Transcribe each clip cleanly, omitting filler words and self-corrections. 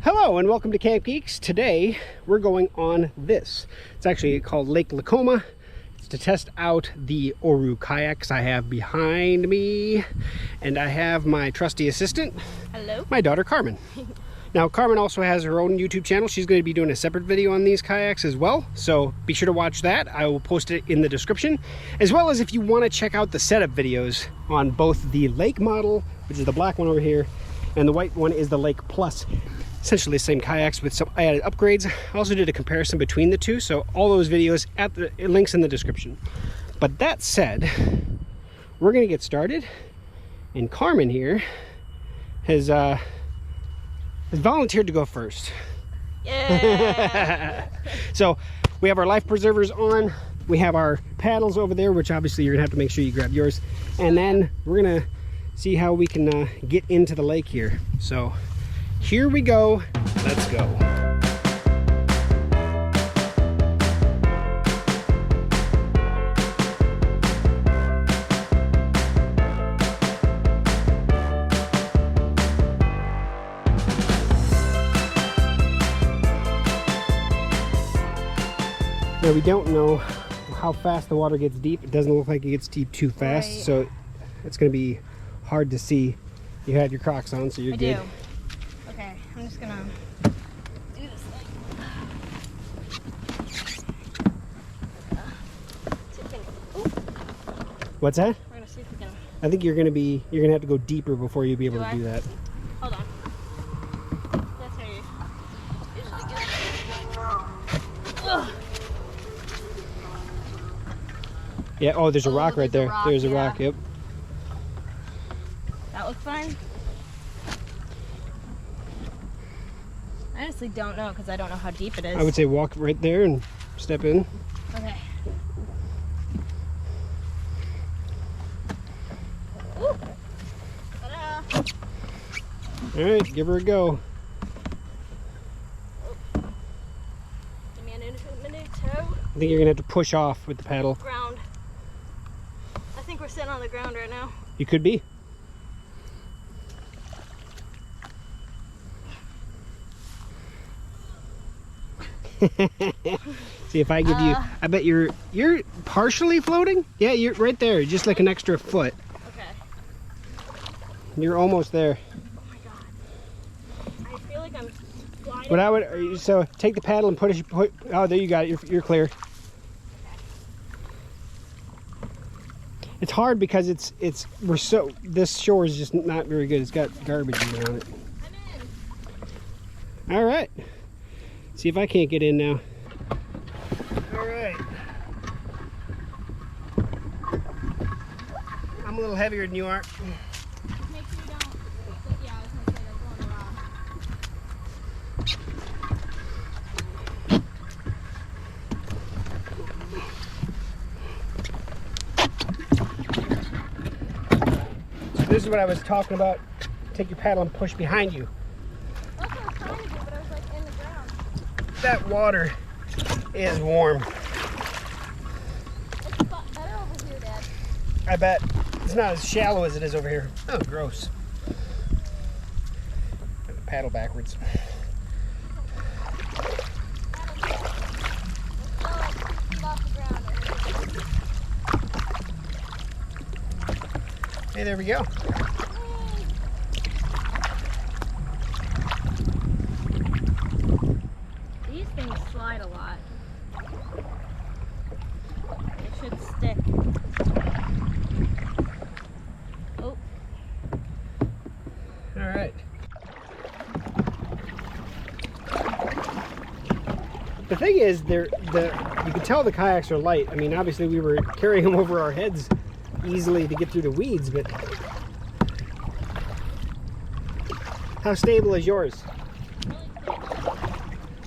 Hello and welcome to CampGeeks. Today we're going on this. It's actually called Lake Lakoma. It's to test out the Oru Kayaks I have behind me. And I have my trusty assistant. Hello. My daughter Carmen. Now Carmen also has her own YouTube channel. She's going to be doing a separate video on these kayaks as well. So be sure to watch that. I will post it in the description. As well as if you want to check out the setup videos on both the Lake model, which is the black one over here, and the white one is the Lake Plus. Essentially the same kayaks with some added upgrades. I also did a comparison between the two, so all those videos at the links in the description. But that said, we're gonna get started, and Carmen here has volunteered to go first. Yeah. So we have our life preservers on, we have our paddles over there, which obviously you're gonna have to make sure you grab yours, and then we're gonna see how we can get into the lake here. So here we go. Let's go. Now we don't know how fast the water gets deep. It doesn't look like it gets deep too fast, right. So it's going to be hard to see. You have your Crocs on, so you're good. I do. Okay, I'm just gonna do this thing. What's that? We're gonna see if we can. I think you're gonna have to go deeper before you'll be able to do that. Hold on. That's how you usually get it. Ugh. Yeah, oh, there's a rock right there. There's a rock, yep. That looks fine. I honestly don't know because I don't know how deep it is. I would say walk right there and step in. Okay. Ooh. Ta-da. All right, give her a go. Give me a minute. I think you're gonna have to push off with the paddle. Ground. I think we're sitting on the ground right now. You could be. See if I give you, I bet you're partially floating. Yeah, you're right there, just like an extra foot. Okay. You're almost there. Oh my god. I feel like I'm gliding. What I would, so take the paddle and put, oh, there you got it, you're clear. Okay. It's hard because this shore is just not very good. It's got garbage on it. I'm in. All right. See if I can't get in now. All right. I'm a little heavier than you are. Make sure you don't. Yeah, I was gonna say they're going around. So this is what I was talking about. Take your paddle and push behind you. That's what I was trying to do, but I was like in the ground. That water is warm. It's better over here, Dad. I bet. It's not as shallow as it is over here. Oh, gross. Paddle backwards. Hey, there we go. These things slide a lot. They should stick. Oh. All right. The thing is, you can tell the kayaks are light. I mean, obviously we were carrying them over our heads easily to get through the weeds, but how stable is yours?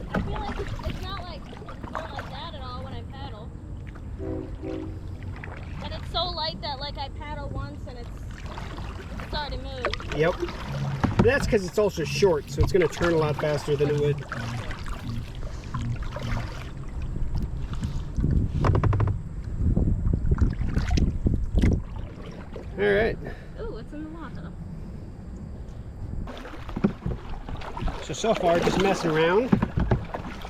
I feel like it's not like that at all when I paddle. But it's so light that like I paddle once and it's starting to move. Yep. But that's because it's also short, so it's going to turn a lot faster than it would. All right. Ooh, what's in the water? So so far, just messing around,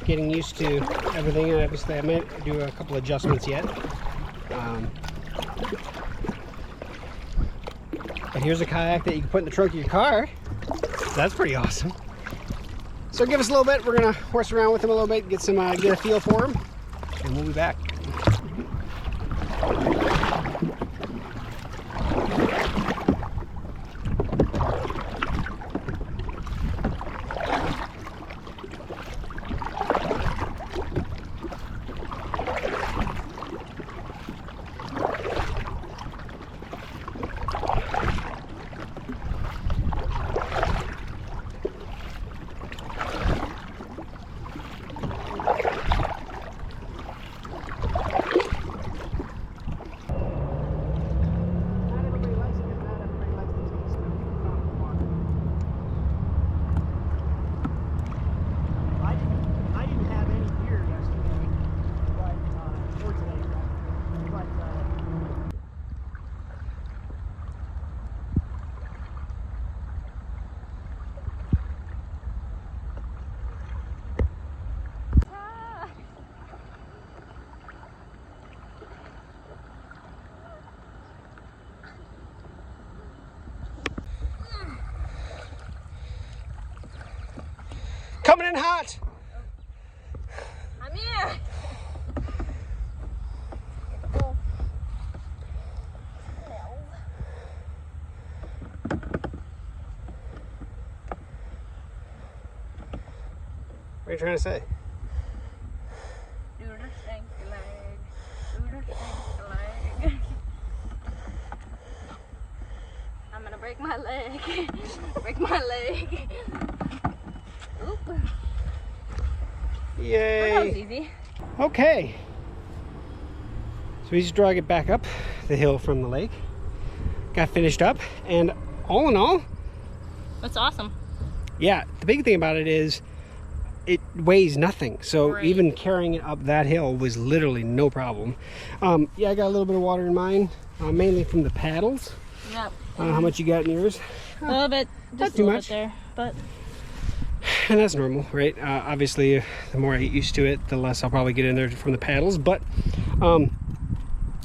getting used to everything. And obviously, I might do a couple adjustments yet. But here's a kayak that you can put in the trunk of your car. That's pretty awesome. So give us a little bit. We're gonna horse around with him a little bit, get a feel for him, and we'll be back. Coming in hot. I'm here. What are you trying to say? Do the stinky leg. Do the stinky leg. I'm gonna break my leg. Break my leg. Oop. Yay! That was easy. Okay. So we just drag it back up the hill from the lake. Got finished up, and all in all, That's awesome. yeah, the big thing about it is it weighs nothing. So Right. even carrying it up that hill was literally no problem. Yeah, I got a little bit of water in mine, mainly from the paddles. Yep. I don't know how much you got in yours. A little bit. Not Just a too little much. bit there. But And that's normal, right? Obviously, the more I get used to it, the less I'll probably get in there from the paddles. But all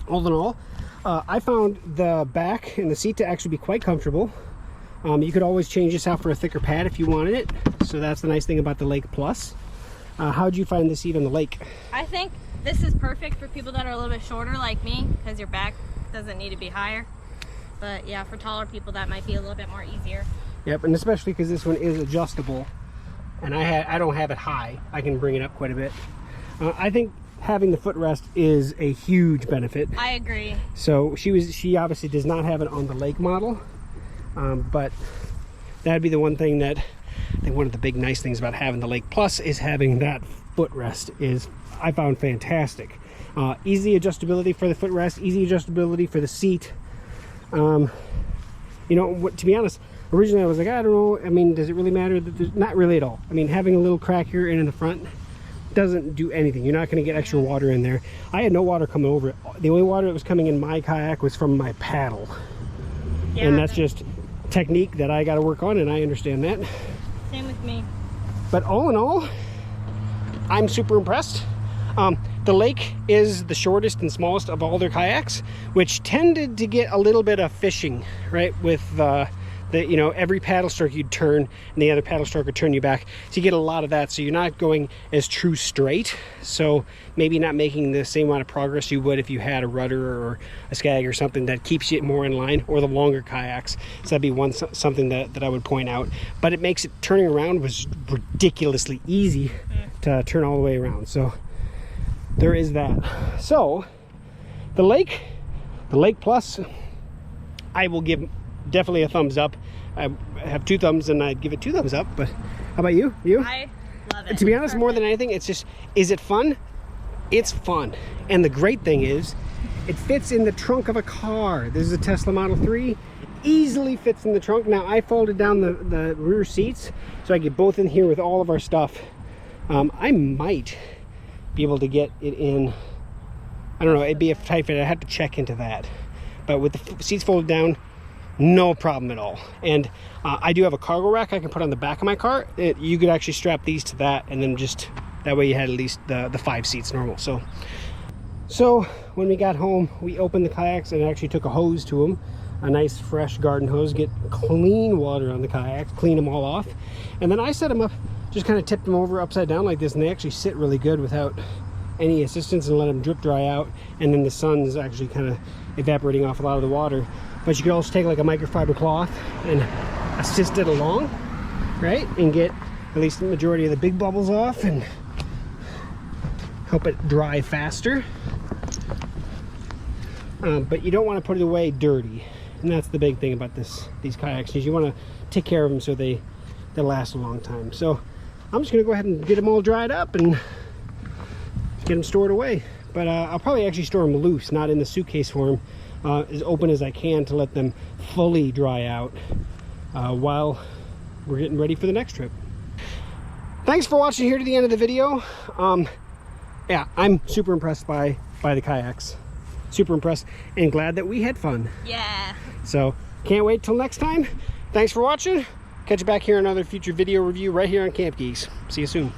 in all, I found the back and the seat to actually be quite comfortable. You could always change this out for a thicker pad if you wanted it. So that's the nice thing about the Lake Plus. How'd you find this seat on the lake? I think this is perfect for people that are a little bit shorter like me, because your back doesn't need to be higher. But yeah, for taller people, that might be a little bit more easier. Yep, and especially because this one is adjustable, and I don't have it high. I can bring it up quite a bit. I think having the footrest is a huge benefit. I agree. So she obviously does not have it on the lake model, but that'd be the one thing that I think one of the big nice things about having the Lake Plus is having that footrest is I found fantastic. Easy adjustability for the footrest, easy adjustability for the seat. You know, to be honest, originally I was like, I don't know, I mean, does it really matter? Not really at all. I mean, having a little crack here and in the front doesn't do anything. You're not going to get extra water in there. I had no water coming over it. The only water that was coming in my kayak was from my paddle. Yeah, And that's just technique that I got to work on, and I understand that. Same with me. But all in all, I'm super impressed. The lake is the shortest and smallest of all their kayaks, which tended to get a little bit of fishing, right? With you know, every paddle stroke you'd turn and the other paddle stroke would turn you back. So you get a lot of that. So you're not going as true straight. So maybe not making the same amount of progress you would if you had a rudder or a skag or something that keeps you more in line, or the longer kayaks. So that'd be something that I would point out. But it makes it, turning around was ridiculously easy to turn all the way around. So there is that. So the Lake Plus, I will give definitely a thumbs up. I have 2 thumbs and I'd give it 2 thumbs up. But how about you? I love it. To be honest, more than anything, it's just, is it fun? It's fun. And the great thing is, it fits in the trunk of a car. This is a Tesla Model 3. Easily fits in the trunk. Now, I folded down the rear seats so I get both in here with all of our stuff. I might be able to get it in, I don't know, it'd be a tight fit. I have to check into that. But with the seats folded down, no problem at all. And I do have a cargo rack I can put on the back of my car. You could actually strap these to that, and then just that way you had at least the 5 seats normal. So when we got home, we opened the kayaks and actually took a hose to them, a nice fresh garden hose, get clean water on the kayaks, clean them all off. And then I set them up, just kind of tipped them over upside down like this, and they actually sit really good without any assistance, and let them drip dry out. And then the sun's actually kind of evaporating off a lot of the water. But you could also take like a microfiber cloth and assist it along, right? And get at least the majority of the big bubbles off and help it dry faster. But you don't want to put it away dirty, and that's the big thing about these kayaks, is you want to take care of them so they last a long time. So I'm just gonna go ahead and get them all dried up and get them stored away. But I'll probably actually store them loose, not in the suitcase form, as open as I can, to let them fully dry out while we're getting ready for the next trip. Thanks for watching here to the end of the video. Yeah, I'm super impressed by the kayaks. Super impressed and glad that we had fun. Yeah. So can't wait till next time. Thanks for watching. Catch you back here in another future video review right here on CampGeeks. See you soon.